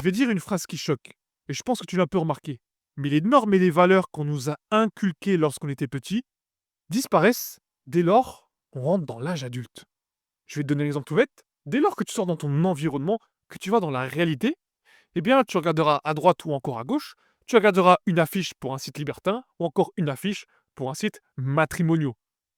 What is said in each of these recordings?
vais dire une phrase qui choque, et je pense que tu l'as un peu remarqué. Mais les normes et les valeurs qu'on nous a inculquées lorsqu'on était petit disparaissent dès lors qu'on rentre dans l'âge adulte. Je vais te donner un exemple tout bête. Dès lors que tu sors dans ton environnement, que tu vas dans la réalité, eh bien, tu regarderas à droite ou encore à gauche, tu regarderas une affiche pour un site libertin ou encore une affiche pour un site matrimonial.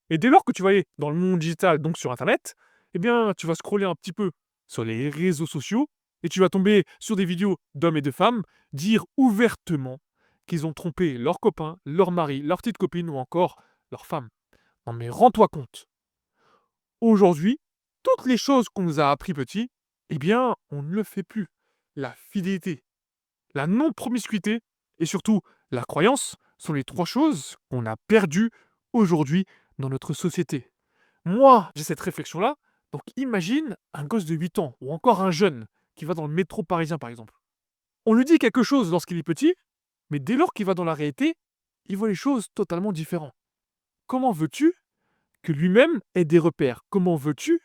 Et dès lors que tu vas aller dans le monde digital, donc sur Internet, eh bien, tu vas scroller un petit peu sur les réseaux sociaux et tu vas tomber sur des vidéos d'hommes et de femmes dire ouvertement qu'ils ont trompé leur copain, leur mari, leur petite copine ou encore leur femme. Non mais rends-toi compte. Aujourd'hui, toutes les choses qu'on nous a appris petit, eh bien, on ne le fait plus. La fidélité, la non-promiscuité et surtout la croyance sont les trois choses qu'on a perdues aujourd'hui dans notre société. Moi, j'ai cette réflexion-là, donc imagine un gosse de 8 ans ou encore un jeune qui va dans le métro parisien par exemple. On lui dit quelque chose lorsqu'il est petit, mais dès lors qu'il va dans la réalité, il voit les choses totalement différentes. Comment veux-tu que lui-même ait des repères? Comment veux-tu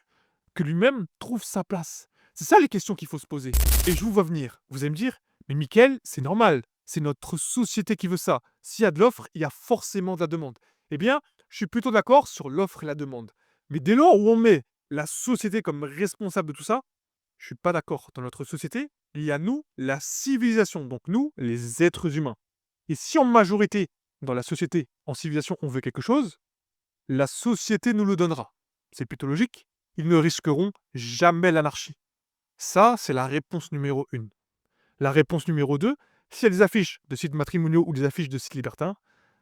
que lui-même trouve sa place? C'est ça les questions qu'il faut se poser. Et je vous vois venir. Vous allez me dire, mais Mickaël, c'est normal. C'est notre société qui veut ça. S'il y a de l'offre, il y a forcément de la demande. Eh bien, je suis plutôt d'accord sur l'offre et la demande. Mais dès lors où on met la société comme responsable de tout ça, je suis pas d'accord. Dans notre société, il y a nous, la civilisation. Donc nous, les êtres humains. Et si en majorité, dans la société, en civilisation, on veut quelque chose, la société nous le donnera. C'est plutôt logique. Ils ne risqueront jamais l'anarchie. Ça, c'est la réponse numéro 1. La réponse numéro 2, s'il y a des affiches de sites matrimoniaux ou des affiches de sites libertins,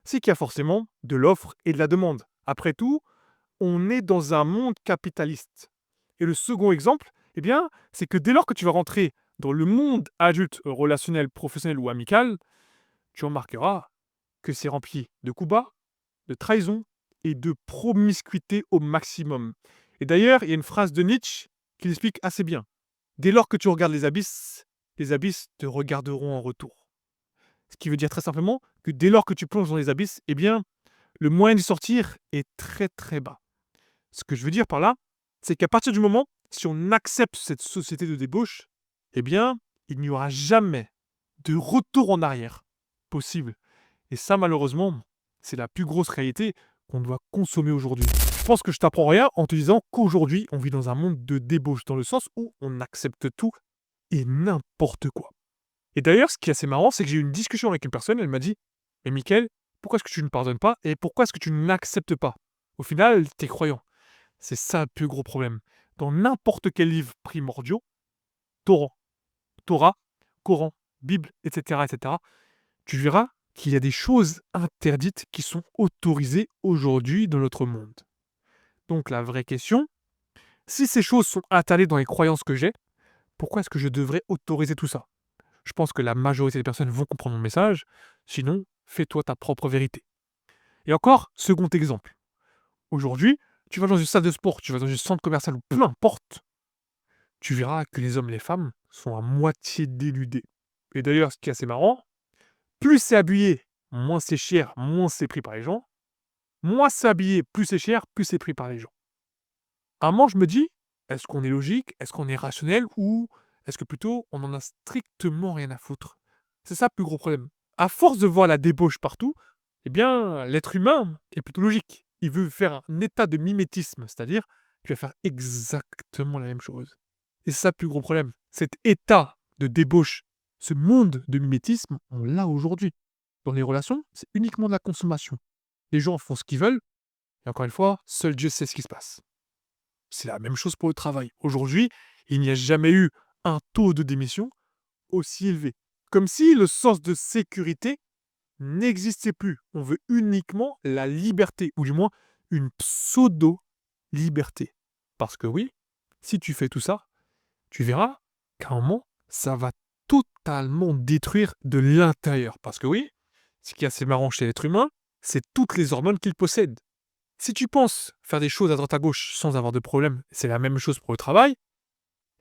c'est qu'il y a forcément de l'offre et de la demande. Après tout, on est dans un monde capitaliste. Et le second exemple, eh bien, c'est que dès lors que tu vas rentrer dans le monde adulte, relationnel, professionnel ou amical, tu remarqueras que c'est rempli de coups bas, de trahison et de promiscuité au maximum. Et d'ailleurs, il y a une phrase de Nietzsche qui l'explique assez bien. Dès lors que tu regardes les abysses te regarderont en retour. Ce qui veut dire très simplement que dès lors que tu plonges dans les abysses, eh bien, le moyen d'y sortir est très très bas. Ce que je veux dire par là, c'est qu'à partir du moment, si on accepte cette société de débauche, eh bien, il n'y aura jamais de retour en arrière possible. Et ça, malheureusement, c'est la plus grosse réalité qu'on doit consommer aujourd'hui. Je pense que je t'apprends rien en te disant qu'aujourd'hui, on vit dans un monde de débauche, dans le sens où on accepte tout et n'importe quoi. Et d'ailleurs, ce qui est assez marrant, c'est que j'ai eu une discussion avec une personne, elle m'a dit, mais Mickaël, pourquoi est-ce que tu ne pardonnes pas et pourquoi est-ce que tu n'acceptes pas? Au final, t'es croyant. C'est ça le plus gros problème. Dans n'importe quel livre primordiaux, Torah, Torah, Coran, Bible, etc., etc., tu verras qu'il y a des choses interdites qui sont autorisées aujourd'hui dans notre monde. Donc la vraie question, si ces choses sont interdites dans les croyances que j'ai, pourquoi est-ce que je devrais autoriser tout ça? Je pense que la majorité des personnes vont comprendre mon message, sinon, fais-toi ta propre vérité. Et encore, second exemple. Aujourd'hui, tu vas dans une salle de sport, tu vas dans un centre commercial ou peu importe, tu verras que les hommes et les femmes sont à moitié dénudés. Et d'ailleurs, ce qui est assez marrant, plus c'est habillé, moins c'est cher, moins c'est pris par les gens. Moins c'est habillé, plus c'est cher, plus c'est pris par les gens. À un moment, je me dis, est-ce qu'on est logique, est-ce qu'on est rationnel, ou est-ce que plutôt on en a strictement rien à foutre? C'est ça le plus gros problème. À force de voir la débauche partout, eh bien, l'être humain est plutôt logique. Il veut faire un état de mimétisme, c'est-à-dire qu'il va faire exactement la même chose. Et c'est ça le plus gros problème. Cet état de débauche, ce monde de mimétisme, on l'a aujourd'hui. Dans les relations, c'est uniquement de la consommation. Les gens font ce qu'ils veulent, et encore une fois, seul Dieu sait ce qui se passe. C'est la même chose pour le travail. Aujourd'hui, il n'y a jamais eu un taux de démission aussi élevé. Comme si le sens de sécurité n'existait plus. On veut uniquement la liberté, ou du moins une pseudo-liberté. Parce que oui, si tu fais tout ça, tu verras qu'à un moment, ça va totalement détruire de l'intérieur. Parce que oui, ce qui est assez marrant chez l'être humain, c'est toutes les hormones qu'il possède. Si tu penses faire des choses à droite à gauche sans avoir de problème, c'est la même chose pour le travail,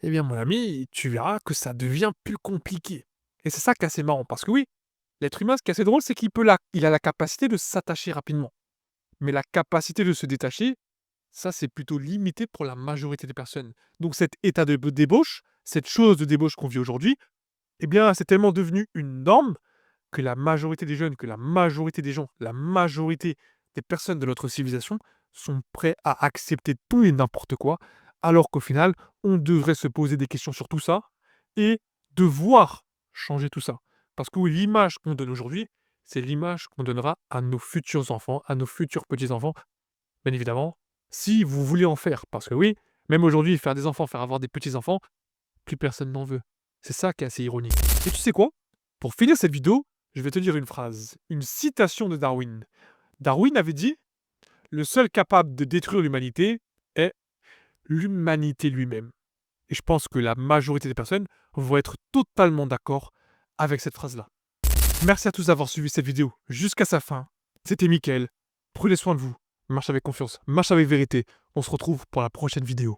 eh bien mon ami, tu verras que ça devient plus compliqué. Et c'est ça qui est assez marrant, parce que oui, l'être humain, ce qui est assez drôle, c'est il a la capacité de s'attacher rapidement. Mais la capacité de se détacher, ça c'est plutôt limité pour la majorité des personnes. Donc cet état de débauche, cette chose de débauche qu'on vit aujourd'hui, eh bien, c'est tellement devenu une norme que la majorité des jeunes, que la majorité des gens, la majorité des personnes de notre civilisation sont prêts à accepter tout et n'importe quoi, alors qu'au final, on devrait se poser des questions sur tout ça et devoir changer tout ça. Parce que oui, l'image qu'on donne aujourd'hui, c'est l'image qu'on donnera à nos futurs enfants, à nos futurs petits-enfants, bien évidemment, si vous voulez en faire. Parce que oui, même aujourd'hui, faire des enfants, faire avoir des petits-enfants, plus personne n'en veut. C'est ça qui est assez ironique. Et tu sais quoi? Pour finir cette vidéo, je vais te dire une phrase, une citation de Darwin. Darwin avait dit: «Le seul capable de détruire l'humanité est l'humanité lui-même». Et je pense que la majorité des personnes vont être totalement d'accord avec cette phrase-là. Merci à tous d'avoir suivi cette vidéo jusqu'à sa fin. C'était Mickaël. Prenez soin de vous. Marche avec confiance, marche avec vérité. On se retrouve pour la prochaine vidéo.